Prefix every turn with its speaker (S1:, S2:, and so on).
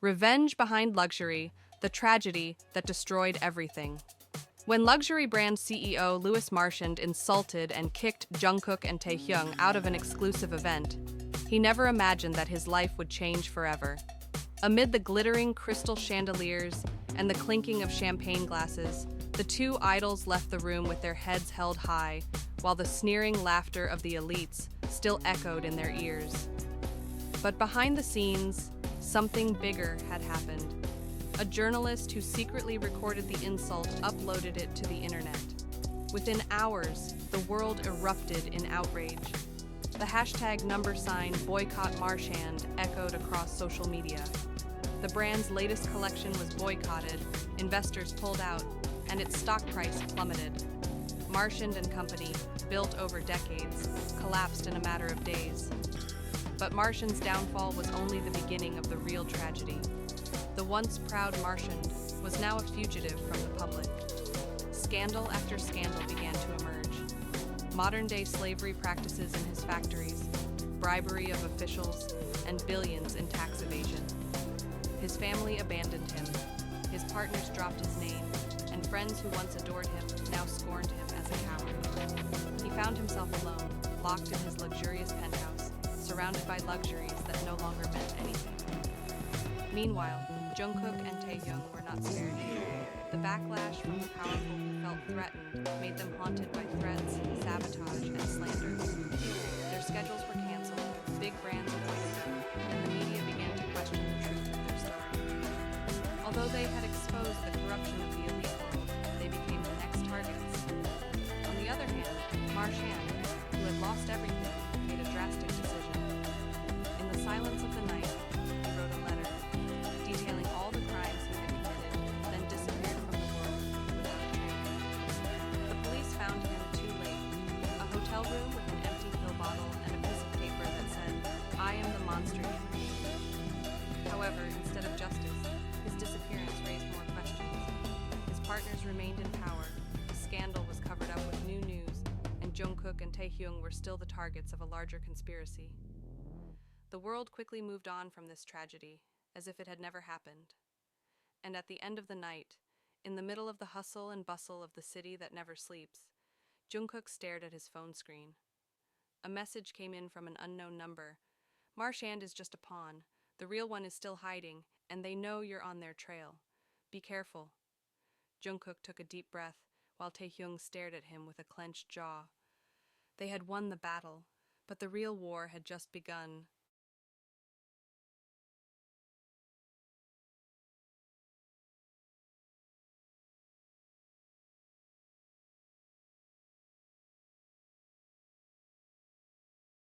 S1: Revenge behind luxury, the tragedy that destroyed everything. When luxury brand CEO Louis Marchand insulted and kicked Jungkook and Taehyung out of an exclusive event, he never imagined that his life would change forever. Amid the glittering crystal chandeliers and the clinking of champagne glasses, the two idols left the room with their heads held high, while the sneering laughter of the elites still echoed in their ears. But behind the scenes, something bigger had happened. A journalist who secretly recorded the insult uploaded it to the internet. Within hours, the world erupted in outrage. The hashtag #boycott Marchand echoed across social media. The brand's latest collection was boycotted, investors pulled out, and its stock price plummeted. Marchand and Company, built over decades, collapsed in a matter of days. But Marchand's downfall was only the beginning of the real tragedy. The once proud Marchand was now a fugitive from the public. Scandal after scandal began to emerge. Modern-day slavery practices in his factories, bribery of officials, and billions in tax evasion. His family abandoned him, his partners dropped his name, and friends who once adored him now scorned him as a coward. He found himself alone, locked in his luxurious penthouse, surrounded by luxuries that no longer meant anything. Meanwhile, Jungkook and Taehyung were not spared. The backlash from the powerful who felt threatened made them haunted by threats, sabotage, and slander. Their schedules were canceled, big brands avoided them, and the media began to question the truth of their story. Although they had exposed the corruption of the elite world, they became the next targets. On the other hand, Marchand, who had lost everything, made a drastic decision. In the silence of the night, he wrote a letter, detailing all the crimes he had committed, then disappeared from the world without a trace. The police found him too late, a hotel room with an empty pill bottle and a piece of paper that said, "I am the monster you created." However, instead of justice, his disappearance raised more questions. His partners remained in power, the scandal was covered up with new news, and Jungkook and Taehyung were still the targets of a larger conspiracy. The world quickly moved on from this tragedy, as if it had never happened. And at the end of the night, in the middle of the hustle and bustle of the city that never sleeps, Jungkook stared at his phone screen. A message came in from an unknown number. "Marchand is just a pawn. The real one is still hiding, and they know you're on their trail. Be careful." Jungkook took a deep breath, while Taehyung stared at him with a clenched jaw. They had won the battle, but the real war had just begun.